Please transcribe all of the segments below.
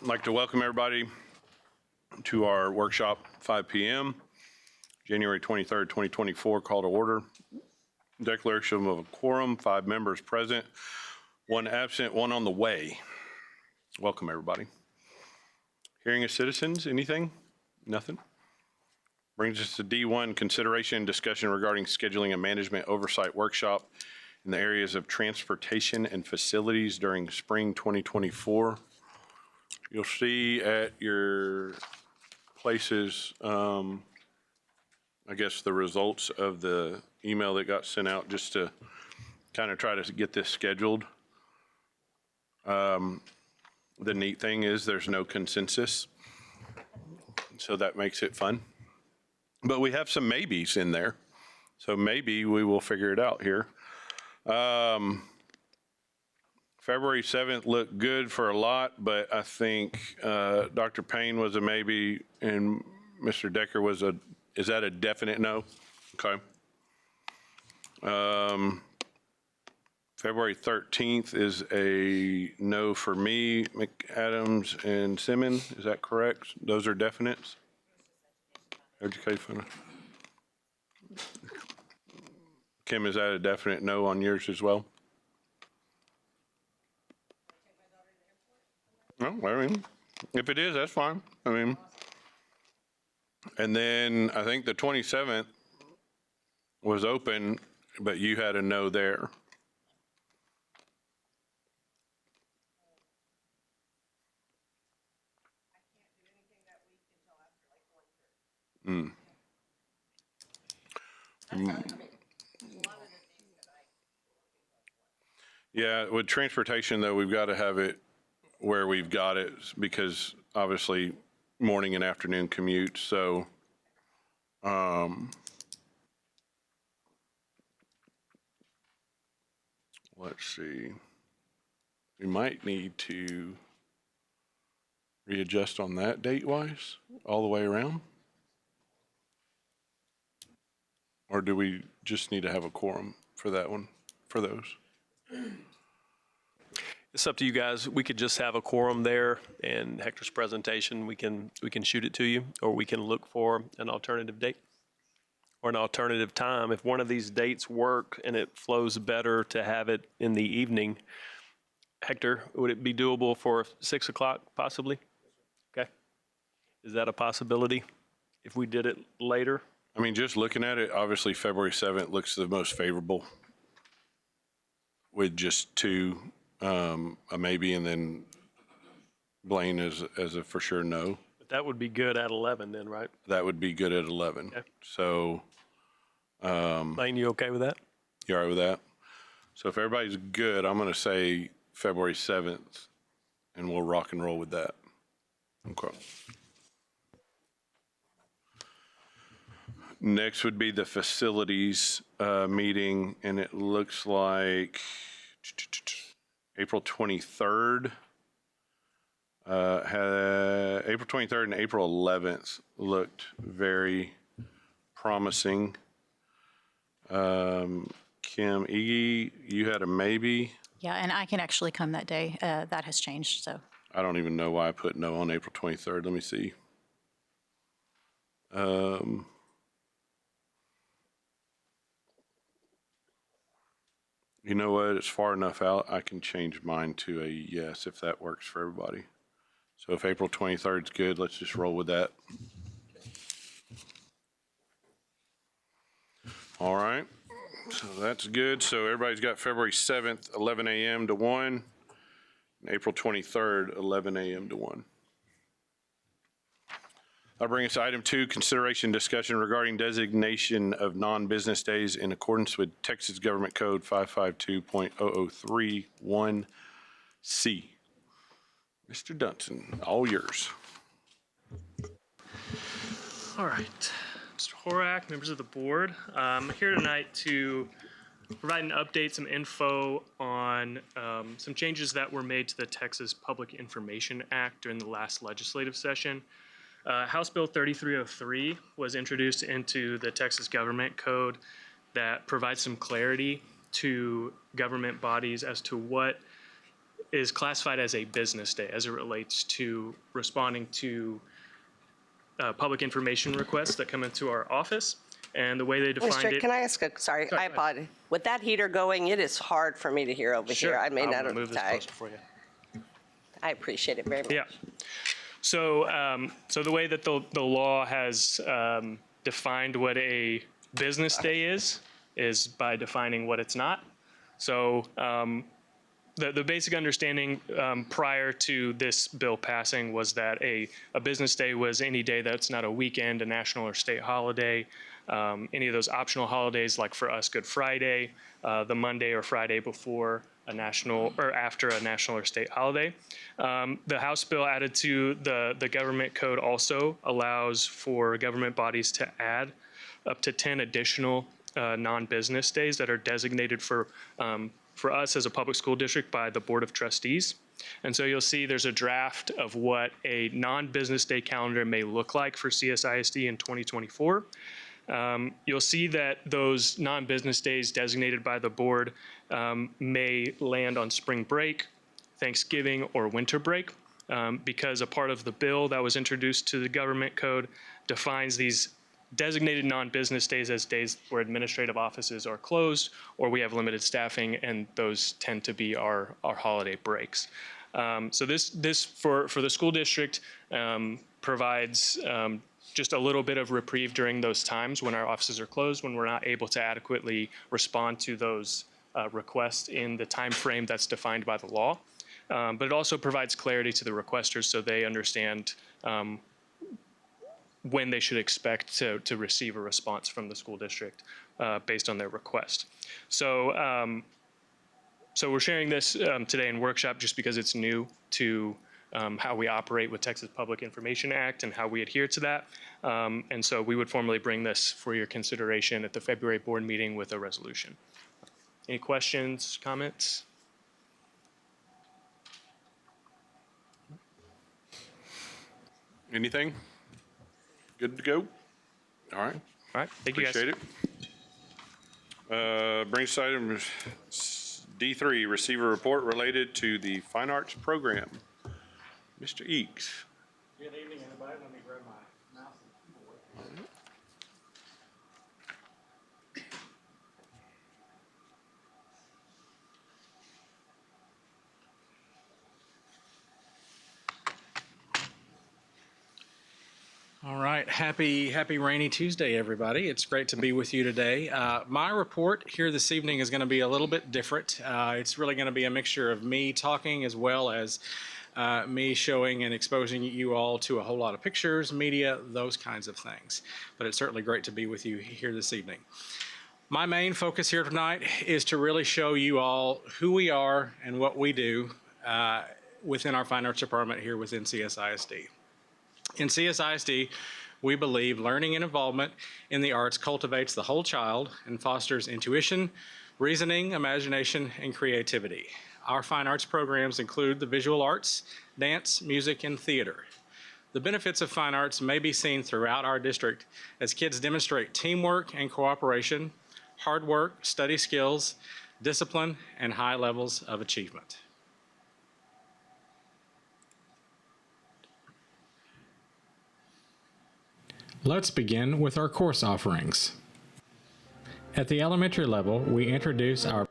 I'd like to welcome everybody to our workshop, 5 p.m., January 23rd, 2024, call to order. Declaration of a quorum, 5 members present, 1 absent, 1 on the way. Welcome, everybody. Hearing of citizens, anything? Nothing? Brings us to D1, consideration and discussion regarding scheduling a management oversight workshop in the areas of transportation and facilities during spring 2024. You'll see at your places, I guess, the results of the email that got sent out just to kind of try to get this scheduled. The neat thing is there's no consensus, so that makes it fun. But we have some maybes in there, so maybe we will figure it out here. February 7th looked good for a lot, but I think Dr. Payne was a maybe and Mr. Decker was is that a definite no? Okay. February 13th is a no for me, McAdams and Simmons, is that correct? Those are definites? Education. Kim, is that a definite no on yours as well? No, I mean, if it is, that's fine. I mean, and then I think the 27th was open, but you had a no there. Mm. Yeah, with transportation though, we've got to have it where we've got it because obviously morning and afternoon commute. So, let's see, we might need to readjust on that date-wise all the way around. Or do we just need to have a quorum for that one, for those? It's up to you guys. We could just have a quorum there, and Hector's presentation, we can shoot it to you, or we can look for an alternative date or an alternative time. If one of these dates work and it flows better to have it in the evening, Hector, would it be doable for 6 o'clock possibly? Okay. Is that a possibility if we did it later? I mean, just looking at it, obviously February 7th looks the most favorable with just 2, a maybe, and then Blaine as a for sure no. But that would be good at 11 then, right? That would be good at 11. Okay. So, Blaine, you okay with that? you all right with that? So if everybody's good, I'm going to say February 7th, and we'll rock and roll with that. Okay. Next would be the facilities meeting, and it looks like April 23rd. April 23rd and April 11th looked very promising. Kim, Iggy, you had a maybe. Yeah, and I can actually come that day. That has changed, so. I don't even know why I put no on April 23rd. Let me see. You know what? It's far enough out. I can change mine to a yes if that works for everybody. So if April 23rd is good, let's just roll with that. All right. So that's good. So everybody's got February 7th, 11 a.m. to 1, and April 23rd, 11 a.m. to 1. I'll bring us to item 2, consideration discussion regarding designation of non-business days in accordance with Texas Government Code 552.0031C. Mr. Dunson, all yours. All right, Mr. Horak, members of the board, I'm here tonight to provide an update, some info on some changes that were made to the Texas Public Information Act during the last legislative session. House Bill 3303 was introduced into the Texas Government Code that provides some clarity to government bodies as to what is classified as a business day as it relates to responding to public information requests that come into our office. And the way they defined Mr. it. Can I ask sorry, I apologize. With that heater going, it is hard for me to hear over here. I may I'll not move this have closer for you. I appreciate it very much. Yeah. So, so the way that the law has defined what a business day is by defining what it's not. So the basic understanding prior to this bill passing was that a business day was any day that's not a weekend, a national or state holiday, any of those optional holidays, like for us, Good Friday, the Monday or Friday before a national or after a national or state holiday. The House bill added to the government code also allows for government bodies to add up to 10 additional non-business days that are designated for us as a public school district by the Board of Trustees. And so you'll see there's a draft of what a non-business day calendar may look like for CSISD in 2024. You'll see that those non-business days designated by the board may land on spring break, Thanksgiving, or winter break, because a part of the bill that was introduced to the government code defines these designated non-business days as days where administrative offices are closed or we have limited staffing, and those tend to be our holiday breaks. So this for the school district provides just a little bit of reprieve during those times when our offices are closed, when we're not able to adequately respond to those requests in the time frame that's defined by the law. But it also provides clarity to the requesters so they understand when they should expect to receive a response from the school district based on their request. So, so we're sharing this today in workshop just because it's new to how we operate with Texas Public Information Act and how we adhere to that. And so we would formally bring this for your consideration at the February board meeting with a resolution. Any questions, comments? Anything? Good to go? All right. All right, thank you guys. Appreciate it. Brings us item D3, receiver report related to the Fine Arts Program. Mr. Eakes. Good evening, everybody. Let me grab my mouse and keyboard. All right, happy rainy Tuesday, everybody. It's great to be with you today. My report here this evening is going to be a little bit different. It's really going to be a mixture of me talking as well as me showing and exposing you all to a whole lot of pictures, media, those kinds of things. But it's certainly great to be with you here this evening. My main focus here tonight is to really show you all who we are and what we do within our Fine Arts Department here within CSISD. In CSISD, we believe learning and involvement in the arts cultivates the whole child and fosters intuition, reasoning, imagination, and creativity. Our fine arts programs include the visual arts, dance, music, and theater. The benefits of fine arts may be seen throughout our district as kids demonstrate teamwork and cooperation, hard work, study skills, discipline, and high levels of achievement. Let's begin with our course offerings. At the elementary level, we introduce our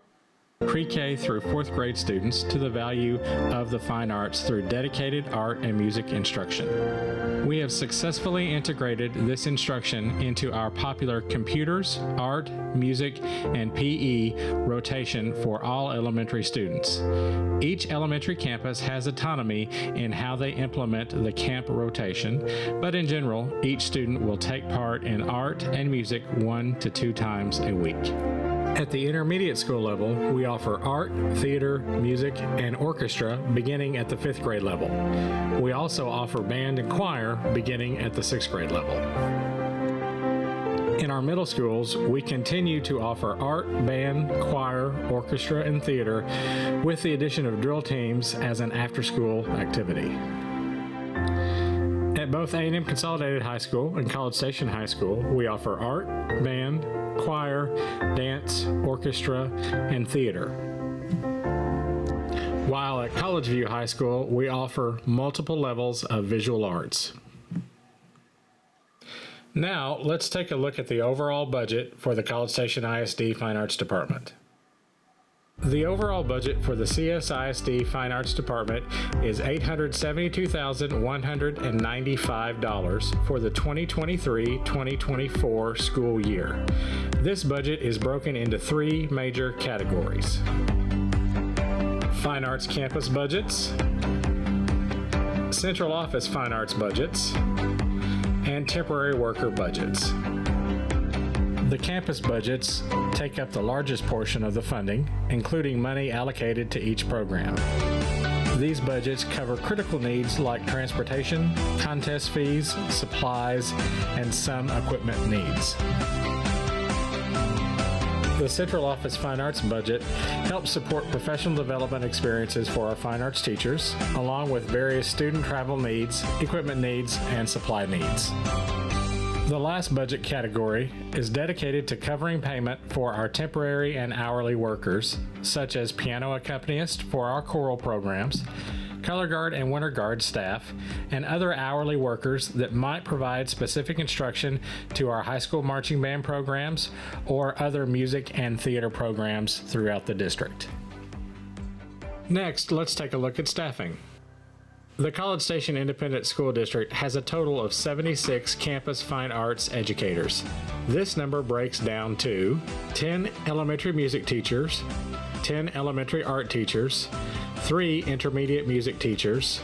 pre-K through fourth grade students to the value of the fine arts through dedicated art and music instruction. We have successfully integrated this instruction into our popular computers, art, music, and PE rotation for all elementary students. Each elementary campus has autonomy in how they implement the camp rotation, but in general, each student will take part in art and music 1 to 2 times a week. At the intermediate school level, we offer art, theater, music, and orchestra beginning at the 5th grade level. We also offer band and choir beginning at the 6th grade level. In our middle schools, we continue to offer art, band, choir, orchestra, and theater with the addition of drill teams as an after-school activity. At both A&M Consolidated High School and College Station High School, we offer art, band, choir, dance, orchestra, and theater. while at College View High School, we offer multiple levels of visual arts. Now, let's take a look at the overall budget for the College Station ISD Fine Arts Department. The overall budget for the CSISD Fine Arts Department is $872,195 for the 2023-2024 school year. This budget is broken into three major categories: Fine Arts Campus budgets, Central Office Fine Arts budgets, and temporary worker budgets. The campus budgets take up the largest portion of the funding, including money allocated to each program. These budgets cover critical needs like transportation, contest fees, supplies, and some equipment needs. The Central Office Fine Arts budget helps support professional development experiences for our fine arts teachers, along with various student travel needs, equipment needs, and supply needs. The last budget category is dedicated to covering payment for our temporary and hourly workers, such as piano accompanists for our choral programs, color guard and winter guard staff, and other hourly workers that might provide specific instruction to our high school marching band programs or other music and theater programs throughout the district. Next, let's take a look at staffing. The College Station Independent School District has a total of 76 campus fine arts educators. This number breaks down to 10 elementary music teachers, 10 elementary art teachers, 3 intermediate music teachers,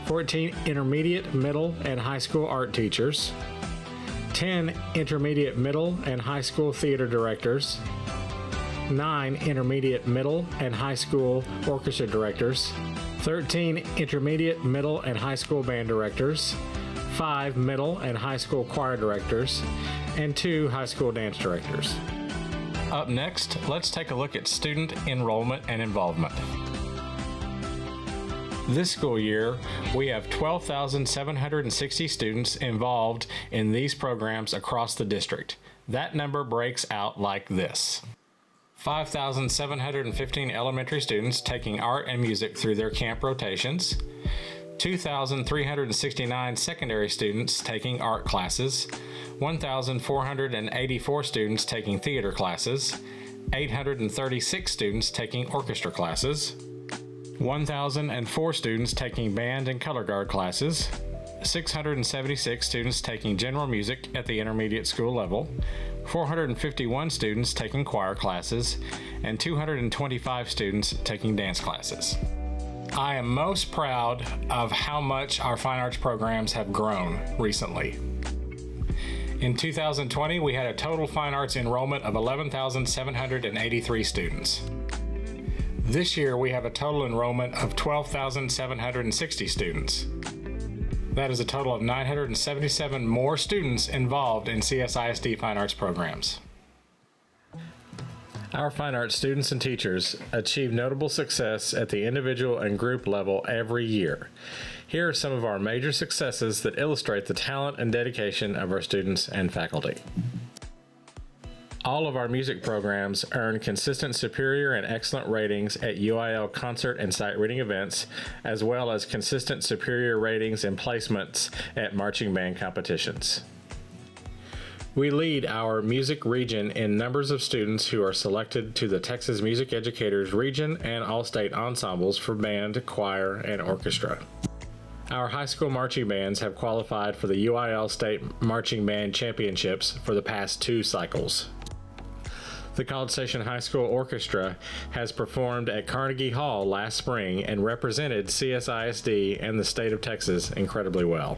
14 intermediate, middle, and high school art teachers, 10 intermediate, middle, and high school theater directors, 9 intermediate, middle, and high school orchestra directors, 13 intermediate, middle, and high school band directors, 5 middle and high school choir directors, and 2 high school dance directors. Up next, let's take a look at student enrollment and involvement. This school year, we have 12,760 students involved in these programs across the district. That number breaks out like this: 5,715 elementary students taking art and music through their camp rotations, 2,369 secondary students taking art classes, 1,484 students taking theater classes, 836 students taking orchestra classes, 1,004 students taking band and color guard classes, 676 students taking general music at the intermediate school level, 451 students taking choir classes, and 225 students taking dance classes. I am most proud of how much our fine arts programs have grown recently. In 2020, we had a total fine arts enrollment of 11,783 students. This year, we have a total enrollment of 12,760 students. That is a total of 977 more students involved in CSISD fine arts programs. Our fine arts students and teachers achieve notable success at the individual and group level every year. Here are some of our major successes that illustrate the talent and dedication of our students and faculty. All of our music programs earn consistent superior and excellent ratings at UIL concert and sight reading events, as well as consistent superior ratings and placements at marching band competitions. We lead our music region in numbers of students who are selected to the Texas Music Educators Region and All-State Ensembles for band, choir, and orchestra. Our high school marching bands have qualified for the UIL State Marching Band Championships for the past 2 cycles. The College Station High School Orchestra has performed at Carnegie Hall last spring and represented CSISD and the state of Texas incredibly well.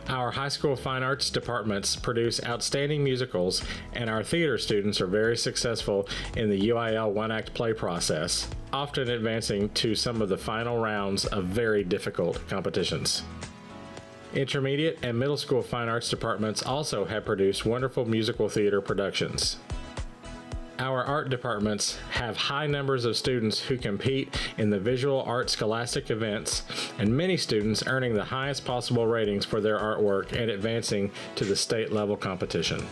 Our high school fine arts departments produce outstanding musicals, and our theater students are very successful in the UIL one-act play process, often advancing to some of the final rounds of very difficult competitions. Intermediate and middle school fine arts departments also have produced wonderful musical theater productions. Our art departments have high numbers of students who compete in the visual art scholastic events, and many students earning the highest possible ratings for their artwork and advancing to the state level competition.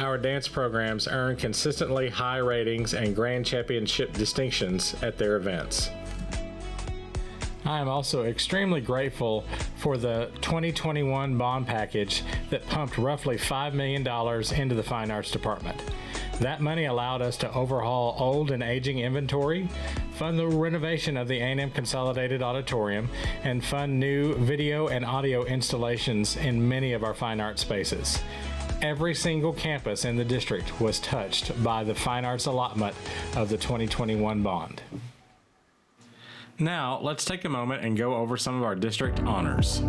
Our dance programs earn consistently high ratings and grand championship distinctions at their events. I am also extremely grateful for the 2021 bond package that pumped roughly $5 million into the Fine Arts Department. That money allowed us to overhaul old and aging inventory, fund the renovation of the A&M Consolidated Auditorium, and fund new video and audio installations in many of our fine arts spaces. Every single campus in the district was touched by the fine arts allotment of the 2021 bond. Now, let's take a moment and go over some of our district honors.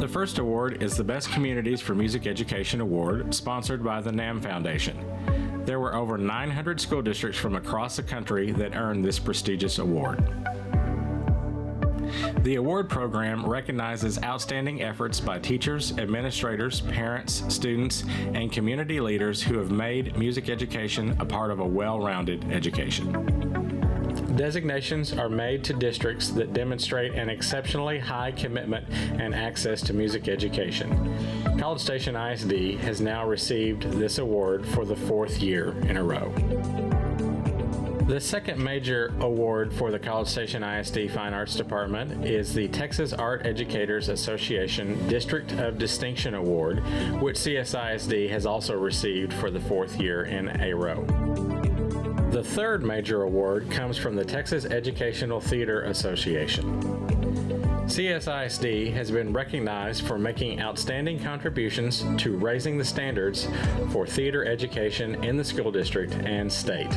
The first award is the Best Communities for Music Education Award, sponsored by the NAM Foundation. There were over 900 school districts from across the country that earned this prestigious award. The award program recognizes outstanding efforts by teachers, administrators, parents, students, and community leaders who have made music education a part of a well-rounded education. Designations are made to districts that demonstrate an exceptionally high commitment and access to music education. College Station ISD has now received this award for the 4th year in a row. The second major award for the College Station ISD Fine Arts Department is the Texas Art Educators Association District of Distinction Award, which CSISD has also received for the 4th year in a row. The third major award comes from the Texas Educational Theater Association. CSISD has been recognized for making outstanding contributions to raising the standards for theater education in the school district and state.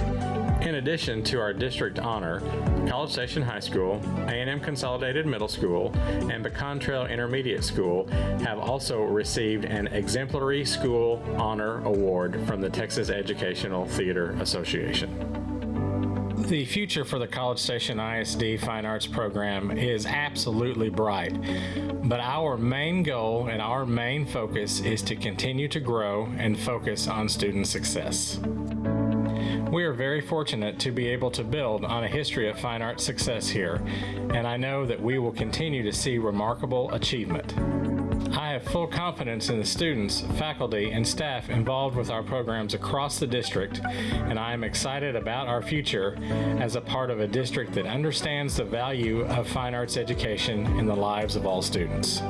In addition to our district honor, College Station High School, A&M Consolidated Middle School, and Pecan Trail Intermediate School have also received an Exemplary School Honor Award from the Texas Educational Theater Association. The future for the College Station ISD Fine Arts program is absolutely bright, but our main goal and our main focus is to continue to grow and focus on student success. We are very fortunate to be able to build on a history of fine arts success here, and I know that we will continue to see remarkable achievement. I have full confidence in the students, faculty, and staff involved with our programs across the district, and I am excited about our future as a part of a district that understands the value of fine arts education in the lives of all students.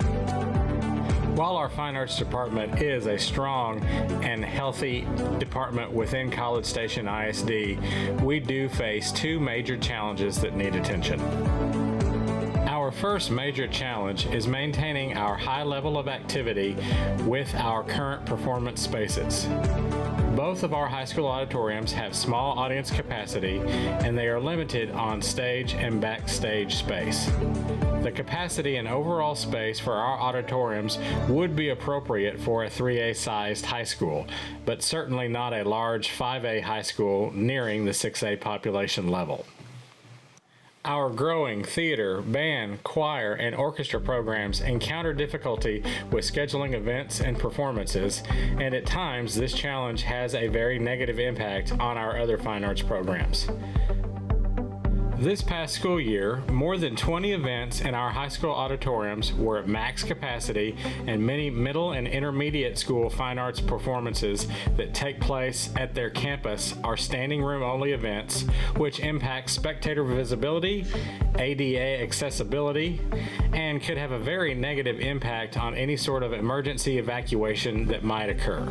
While our Fine Arts Department is a strong and healthy department within College Station ISD, we do face two major challenges that need attention. Our first major challenge is maintaining our high level of activity with our current performance spaces. Both of our high school auditoriums have small audience capacity, and they are limited on stage and backstage space. The capacity and overall space for our auditoriums would be appropriate for a 3A sized high school, but certainly not a large 5A high school nearing the 6A population level. Our growing theater, band, choir, and orchestra programs encounter difficulty with scheduling events and performances, and at times this challenge has a very negative impact on our other fine arts programs. This past school year, more than 20 events in our high school auditoriums were at max capacity, and many middle and intermediate school fine arts performances that take place at their campus are standing room only events, which impact spectator visibility, ADA accessibility, and could have a very negative impact on any sort of emergency evacuation that might occur.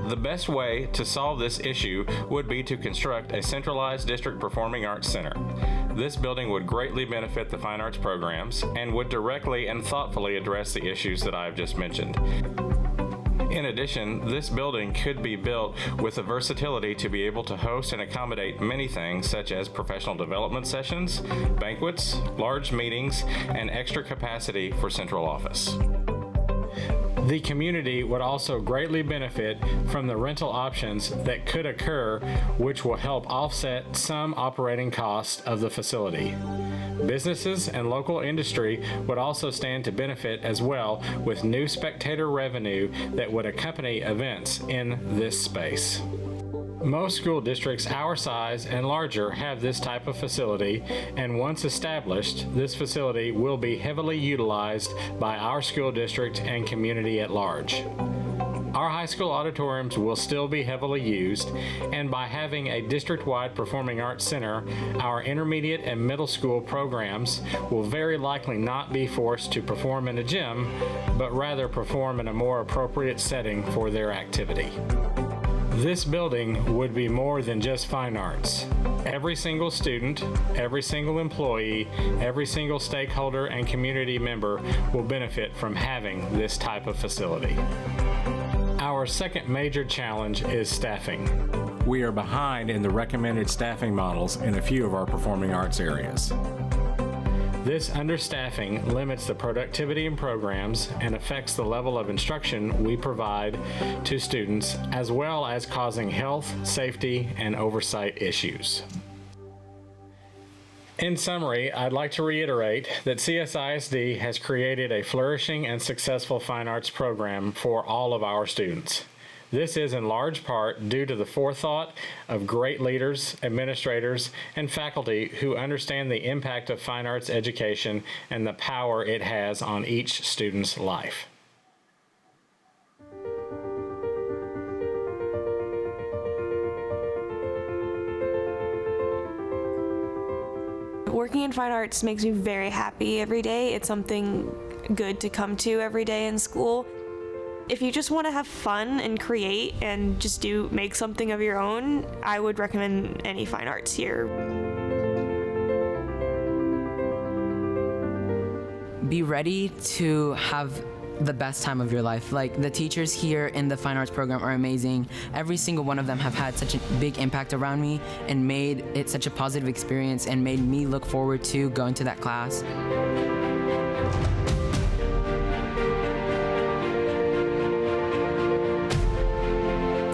The best way to solve this issue would be to construct a centralized district performing arts center. This building would greatly benefit the fine arts programs and would directly and thoughtfully address the issues that I have just mentioned. In addition, this building could be built with the versatility to be able to host and accommodate many things such as professional development sessions, banquets, large meetings, and extra capacity for central office. The community would also greatly benefit from the rental options that could occur, which will help offset some operating costs of the facility. Businesses and local industry would also stand to benefit as well, with new spectator revenue that would accompany events in this space. Most school districts our size and larger have this type of facility, and once established, this facility will be heavily utilized by our school district and community at large. Our high school auditoriums will still be heavily used, and by having a district-wide performing arts center, our intermediate and middle school programs will very likely not be forced to perform in a gym, but rather perform in a more appropriate setting for their activity. This building would be more than just fine arts. Every single student, every single employee, every single stakeholder and community member will benefit from having this type of facility. Our second major challenge is staffing. We are behind in the recommended staffing models in a few of our performing arts areas. This understaffing limits the productivity in programs and affects the level of instruction we provide to students, as well as causing health, safety, and oversight issues. In summary, I'd like to reiterate that CSISD has created a flourishing and successful fine arts program for all of our students. This is in large part due to the forethought of great leaders, administrators, and faculty who understand the impact of fine arts education and the power it has on each student's life. Working in fine arts makes me very happy every day. It's something good to come to every day in school. If you just want to have fun and create and just make something of your own, I would recommend any fine arts here. Be ready to have the best time of your life. Like, the teachers here in the fine arts program are amazing. Every single one of them have had such a big impact around me and made it such a positive experience and made me look forward to going to that class.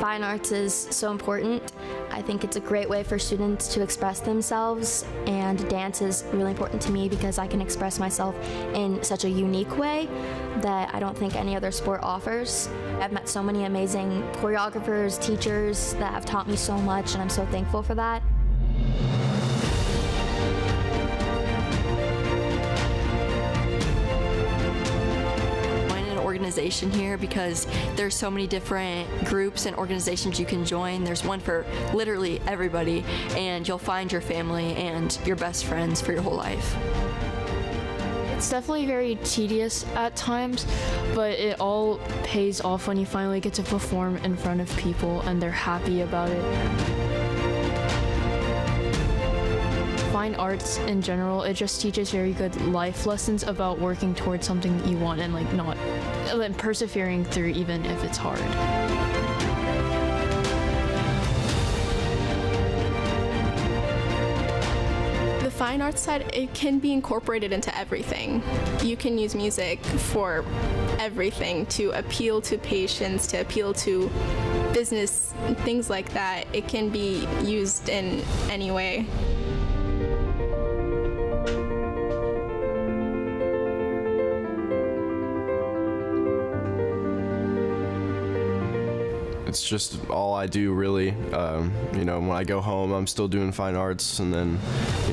Fine arts is so important. I think it's a great way for students to express themselves, and dance is really important to me because I can express myself in such a unique way that I don't think any other sport offers. I've met so many amazing choreographers, teachers that have taught me so much, and I'm so thankful for that. Organization here because there's so many different groups and organizations you can join. There's one for literally everybody, and you'll find your family and your best friends for your whole life. It's definitely very tedious at times, but it all pays off when you finally get to perform in front of people and they're happy about it. Fine arts in general, it just teaches very good life lessons about working towards something that you want and and persevering through even if it's hard. The fine arts side, it can be incorporated into everything. You can use music for everything, to appeal to patients, to appeal to business, things like that. It can be used in any way. It's just all I do, really. When I go home, I'm still doing fine arts, and then,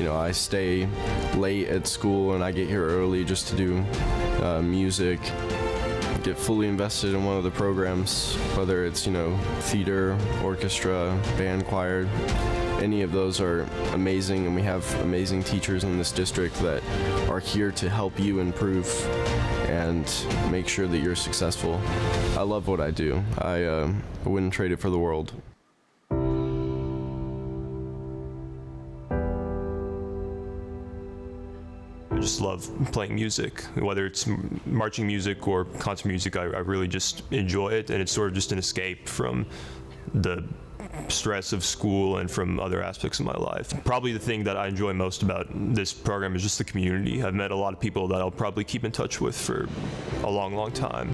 I stay late at school and I get here early just to do music. Get fully invested in one of the programs, whether it's, theater, orchestra, band, choir. Any of those are amazing, and we have amazing teachers in this district that are here to help you improve and make sure that you're successful. I love what I do. I wouldn't trade it for the world. I just love playing music, whether it's marching music or concert music. I really just enjoy it, and it's sort of just an escape from the stress of school and from other aspects of my life. Probably the thing that I enjoy most about this program is just the community. I've met a lot of people that I'll probably keep in touch with for a long, long time.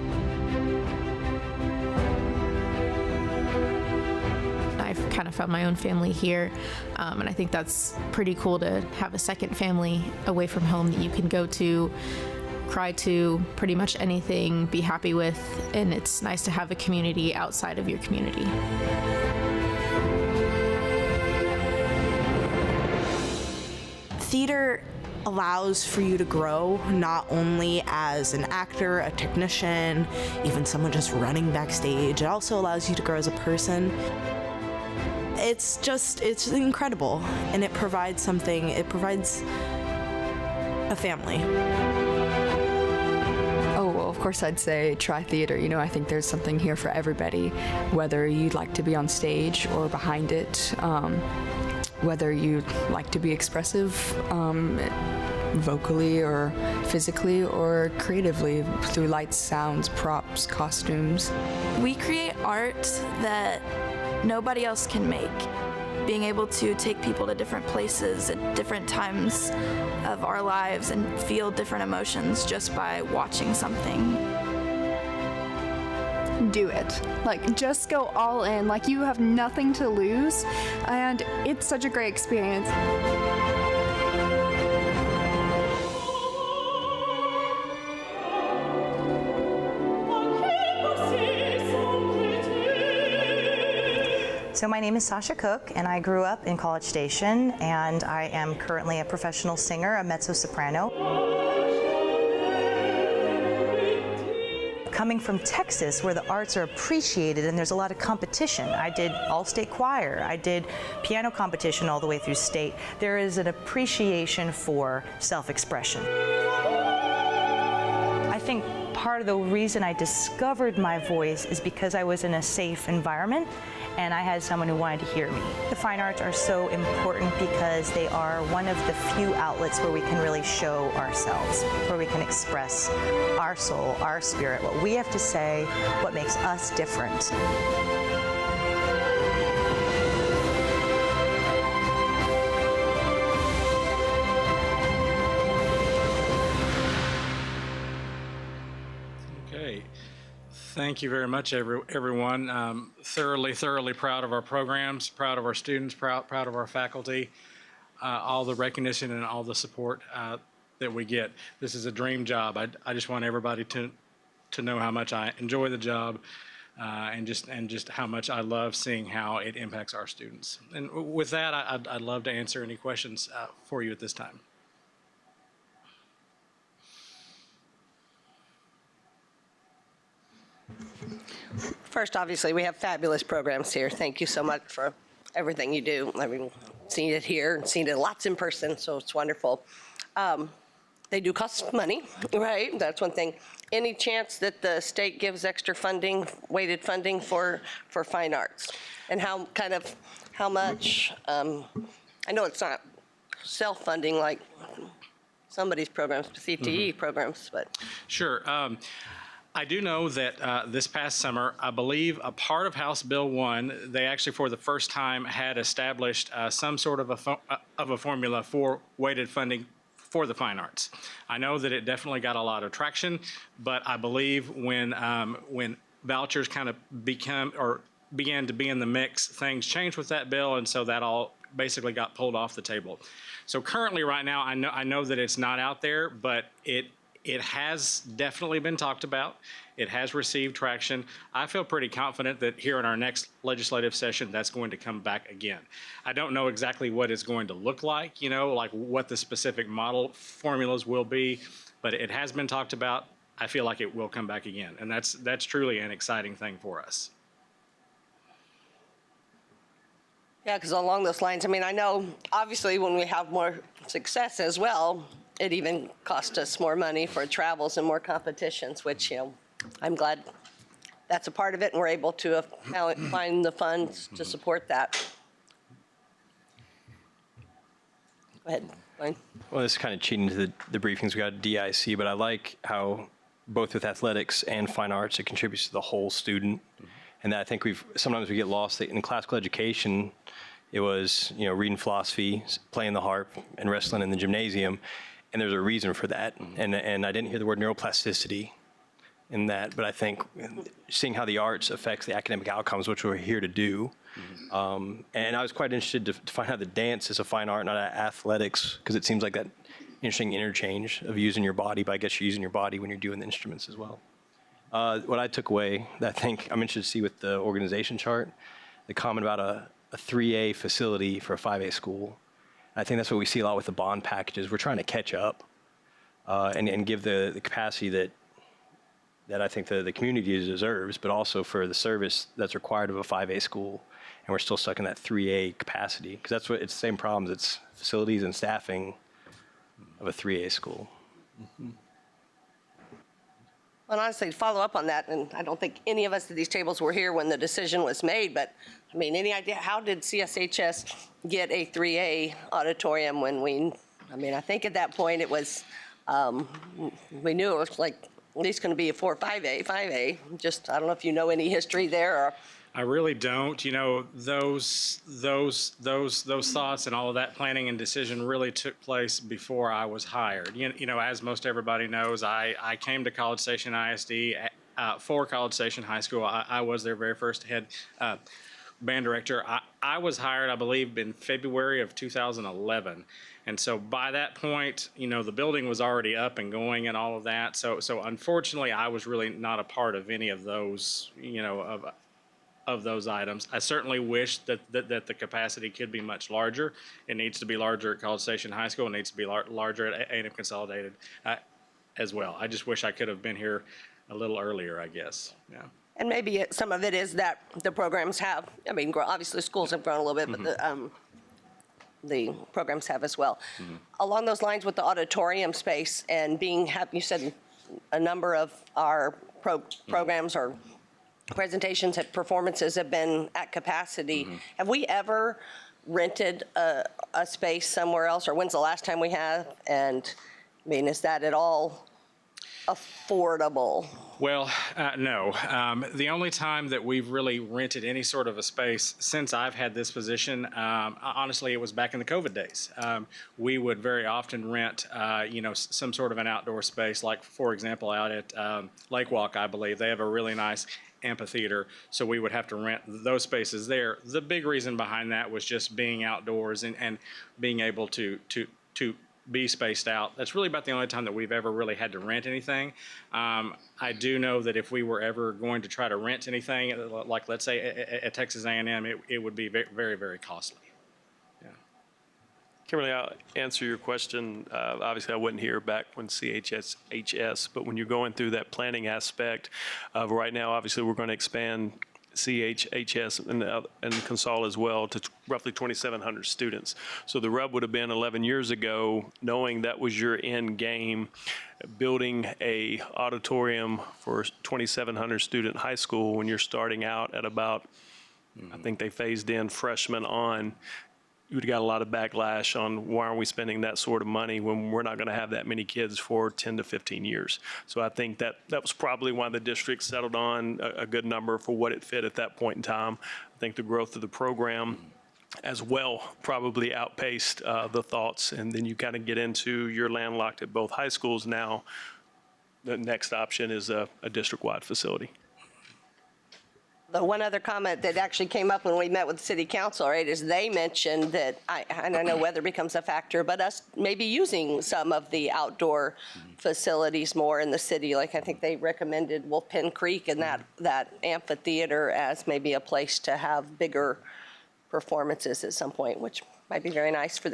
I've kind of found my own family here, and I think that's pretty cool to have a second family away from home that you can go to, cry to, pretty much anything, be happy with, and it's nice to have a community outside of your community. Theater allows for you to grow, not only as an actor, a technician, even someone just running backstage. It also allows you to grow as a person. It's incredible, and it provides a family. Oh, well, of course I'd say try theater. You know, I think there's something here for everybody, whether you'd like to be on stage or behind it, whether you'd like to be expressive vocally or physically or creatively through lights, sounds, props, costumes. We create art that nobody else can make. Being able to take people to different places at different times of our lives and feel different emotions just by watching something. Do it. Like, just go all in. Like, you have nothing to lose, and it's such a great experience. So my name is Sasha Cook, and I grew up in College Station, and I am currently a professional singer, a mezzo-soprano. Coming from Texas, where the arts are appreciated and there's a lot of competition. I did all-state choir, I did piano competition all the way through state. There is an appreciation for self-expression. I think part of the reason I discovered my voice is because I was in a safe environment and I had someone who wanted to hear me. The fine arts are so important because they are one of the few outlets where we can really show ourselves, where we can express our soul, our spirit, what we have to say, what makes us different. Okay. Thank you very much, everyone. Thoroughly proud of our programs, proud of our students, proud of our faculty, all the recognition and all the support that we get. This is a dream job. I just want everybody to know how much I enjoy the job and just how much I love seeing how it impacts our students. And with that, I'd love to answer any questions for you at this time. First, obviously, we have fabulous programs here. Thank you so much for everything you do. I mean, seen it here and seen it lots in person, so it's wonderful. They do cost money, right? That's one thing. Any chance that the state gives extra funding, weighted funding for fine arts? And how much? I know it's not self-funding like somebody's programs, CTE programs, but. Sure. I do know that this past summer, I believe a part of House Bill 1, they actually for the first time had established some sort of a formula for weighted funding for the fine arts. I know that it definitely got a lot of traction, but I believe when vouchers kind of began to be in the mix, things changed with that bill, and so that all basically got pulled off the table. So currently, right now, I know that it's not out there, but it has definitely been talked about. It has received traction. I feel pretty confident that here in our next legislative session, that's going to come back again. I don't know exactly what it's going to look like, like what the specific model formulas will be, but it has been talked about. I feel like it will come back again, and that's truly an exciting thing for us. Yeah, because along those lines, I mean, I know obviously when we have more success as well, it even costs us more money for travels and more competitions, which, I'm glad that's a part of it, and we're able to find the funds to support that. Go ahead, Blaine. Well, this is kind of cheating to the briefings we got at DIC, but I like how both with athletics and fine arts, it contributes to the whole student. And I think sometimes we get lost in classical education. It was, reading philosophy, playing the harp, and wrestling in the gymnasium. And there's a reason for that. And I didn't hear the word neuroplasticity in that, but I think seeing how the arts affects the academic outcomes, which we're here to do. And I was quite interested to find out that dance is a fine art, not athletics, because it seems like that interesting interchange of using your body, but I guess you're using your body when you're doing the instruments as well. What I took away that I think I'm interested to see with the organization chart, the comment about a 3A facility for a 5A school. I think that's what we see a lot with the bond packages. We're trying to catch up and give the capacity that I think the community deserves, but also for the service that's required of a 5A school. And we're still stuck in that 3A capacity, because that's what it's the same problems. It's facilities and staffing of a 3A school. Well, honestly, to follow up on that, and I don't think any of us at these tables were here when the decision was made, but I mean, any idea, how did CSHS get a 3A auditorium when I think at that point it was, we knew it was like at least going to be a 4 or 5A. Just, I don't know if you know any history there or. I really don't. You know, those thoughts and all of that planning and decision really took place before I was hired. You know, as most everybody knows, I came to College Station ISD for College Station High School. I was their very first head band director. I was hired, I believe, in February of 2011. And so by that point, you know, the building was already up and going and all of that. So unfortunately, I was really not a part of any of those, you know, of those items. I certainly wish that the capacity could be much larger. It needs to be larger at College Station High School. It needs to be larger at A&M Consolidated as well. I just wish I could have been here a little earlier, I guess. Yeah. And maybe some of it is that the programs have, I mean, obviously schools have grown a little bit, but the programs have as well. Along those lines with the auditorium space and you said a number of our programs or presentations and performances have been at capacity. Have we ever rented a space somewhere else, or when's the last time we have? And I mean, is that at all affordable? Well, no. The only time that we've really rented any sort of a space since I've had this position, honestly, it was back in the COVID days. We would very often rent, you know, some sort of an outdoor space, like, for example, out at Lake Walk, I believe. They have a really nice amphitheater, so we would have to rent those spaces there. The big reason behind that was just being outdoors and being able to be spaced out. That's really about the only time that we've ever really had to rent anything. I do know that if we were ever going to try to rent anything, like let's say at Texas A&M, it would be very, very costly. Kimberly, I'll answer your question. Obviously, I wasn't here back when CSHS, but when you're going through that planning aspect of right now, obviously, we're going to expand CSHS and Consol as well to roughly 2,700 students. So the rub would have been 11 years ago, knowing that was your end game, building a auditorium for 2,700 student high school when you're starting out at about, I think they phased in freshmen on. You would have got a lot of backlash on why are we spending that sort of money when we're not going to have that many kids for 10 to 15 years. So I think that was probably why the district settled on a good number for what it fit at that point in time. I think the growth of the program as well probably outpaced the thoughts. And then you kind of get into you're landlocked at both high schools now. The next option is a district-wide facility. The one other comment that actually came up when we met with the city council, right, is they mentioned that, and I know weather becomes a factor, but us maybe using some of the outdoor facilities more in the city. Like I think they recommended Wolf Pen Creek and that amphitheater as maybe a place to have bigger performances at some point, which might be very nice for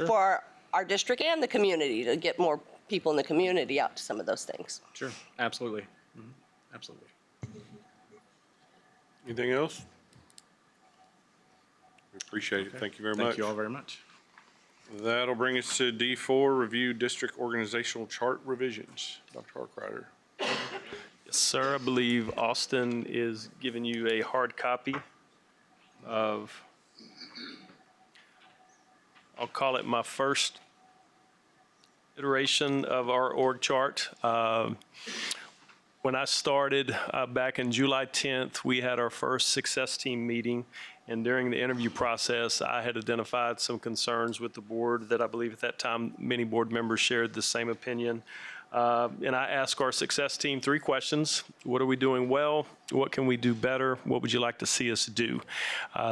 for our district and the community to get more people in the community out to some of those things. Sure, absolutely. Absolutely. Anything else? We appreciate it. Thank you very much. Thank you all very much. That'll bring us to D4, review district organizational chart revisions. Dr. Harkrider. Yes, sir. I believe Austin is giving you a hard copy of, I'll call it my first iteration of our org chart. When I started back in July 10th, we had our first success team meeting. And during the interview process, I had identified some concerns with the board that I believe at that time many board members shared the same opinion. And I asked our success team 3 questions. What are we doing well? What can we do better? What would you like to see us do?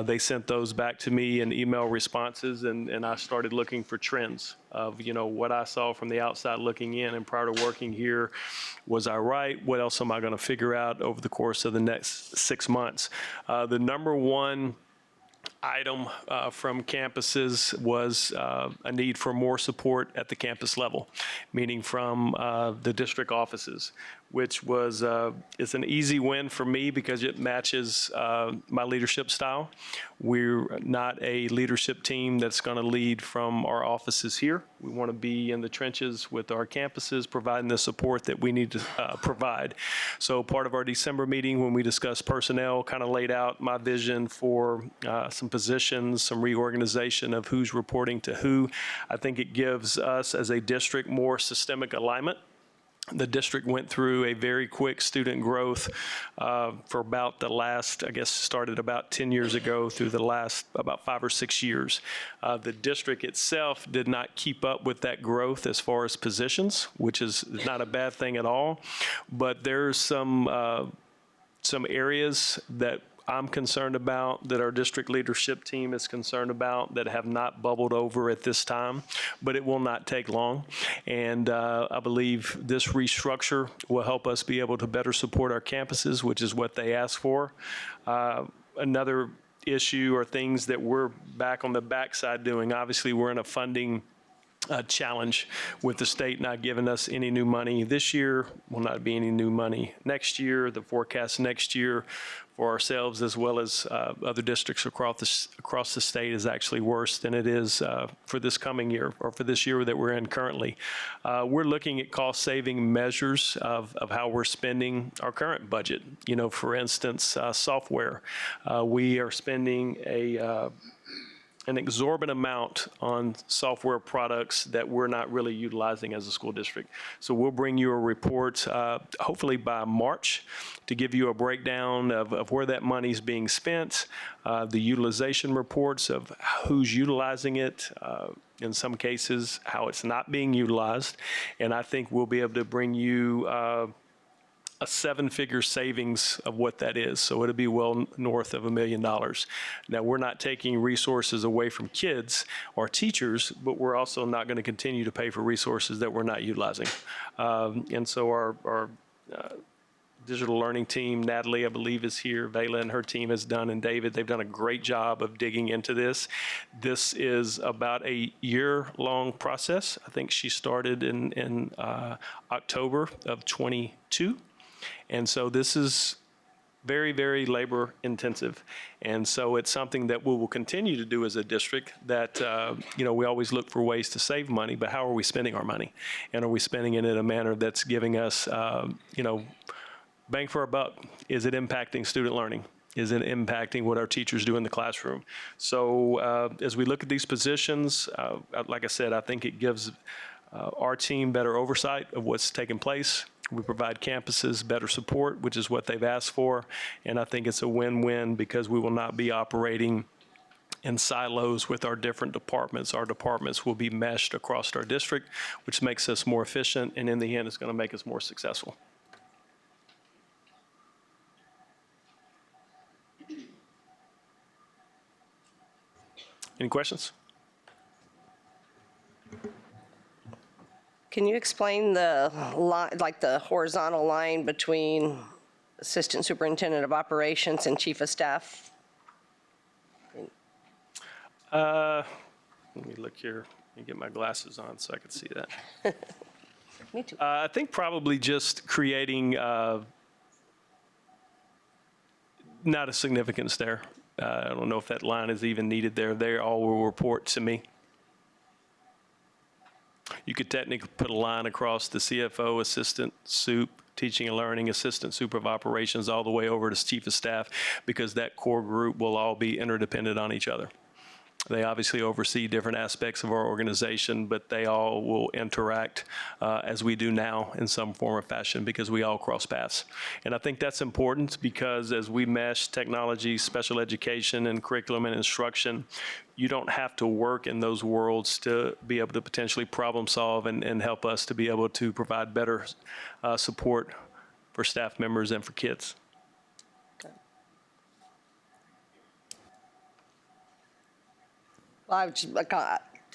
They sent those back to me in email responses, and I started looking for trends of, you know, what I saw from the outside looking in. And prior to working here, was I right? What else am I going to figure out over the course of the next 6 months? The number one item from campuses was a need for more support at the campus level, meaning from the district offices, which was it's an easy win for me because it matches my leadership style. We're not a leadership team that's going to lead from our offices here. We want to be in the trenches with our campuses, providing the support that we need to provide. So part of our December meeting, when we discussed personnel, kind of laid out my vision for some positions, some reorganization of who's reporting to who. I think it gives us as a district more systemic alignment. The district went through a very quick student growth for about the last, I guess, started about 10 years ago through the last about 5 or 6 years. The district itself did not keep up with that growth as far as positions, which is not a bad thing at all. But there's some areas that I'm concerned about, that our district leadership team is concerned about, that have not bubbled over at this time, but it will not take long. And I believe this restructure will help us be able to better support our campuses, which is what they asked for. Another issue or things that we're back on the backside doing, obviously we're in a funding challenge with the state not giving us any new money this year. Will not be any new money next year. The forecast next year for ourselves as well as other districts across the state is actually worse than it is for this coming year or for this year that we're in currently. We're looking at cost saving measures of how we're spending our current budget. You know, for instance, software. We are spending an exorbitant amount on software products that we're not really utilizing as a school district. So we'll bring you a report, hopefully by March, to give you a breakdown of where that money is being spent, the utilization reports of who's utilizing it, in some cases, how it's not being utilized. And I think we'll be able to bring you a 7-figure savings of what that is. So it'll be well north of $1 million. Now, we're not taking resources away from kids or teachers, but we're also not going to continue to pay for resources that we're not utilizing. And so our digital learning team, Natalie, I believe, is here. Vela and her team has done, and David, they've done a great job of digging into this. This is about a year-long process. I think she started in October of 22. And so this is very, very labor intensive. And so it's something that we will continue to do as a district that, we always look for ways to save money, but how are we spending our money? And are we spending it in a manner that's giving us, bang for our buck? Is it impacting student learning? Is it impacting what our teachers do in the classroom? So as we look at these positions, like I said, I think it gives our team better oversight of what's taking place. We provide campuses better support, which is what they've asked for. And I think it's a win-win because we will not be operating in silos with our different departments. Our departments will be meshed across our district, which makes us more efficient, and in the end, it's going to make us more successful. Any questions? Can you explain the the horizontal line between Assistant Superintendent of Operations and Chief of Staff? Let me look here and get my glasses on so I can see that. Me too. I think probably just creating not a significance there. I don't know if that line is even needed there. They all will report to me. You could technically put a line across the CFO, Assistant Sup, Teaching and Learning, Assistant Sup of Operations, all the way over to Chief of Staff, because that core group will all be interdependent on each other. They obviously oversee different aspects of our organization, but they all will interact as we do now in some form or fashion because we all cross paths. And I think that's important because as we mesh technology, special education, and curriculum and instruction, you don't have to work in those worlds to be able to potentially problem solve and help us to be able to provide better support for staff members and for kids. Well,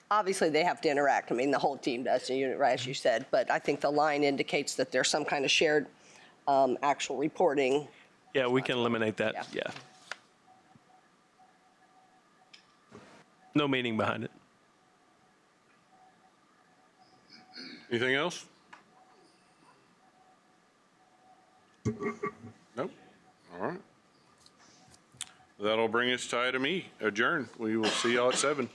obviously, they have to interact. I mean, the whole team does, as you said. But I think the line indicates that there's some kind of shared actual reporting. Yeah, we can eliminate that. Yeah. No meaning behind it. Anything else? Nope. All right. That'll bring us to item E, adjourn. We will see y'all at 7.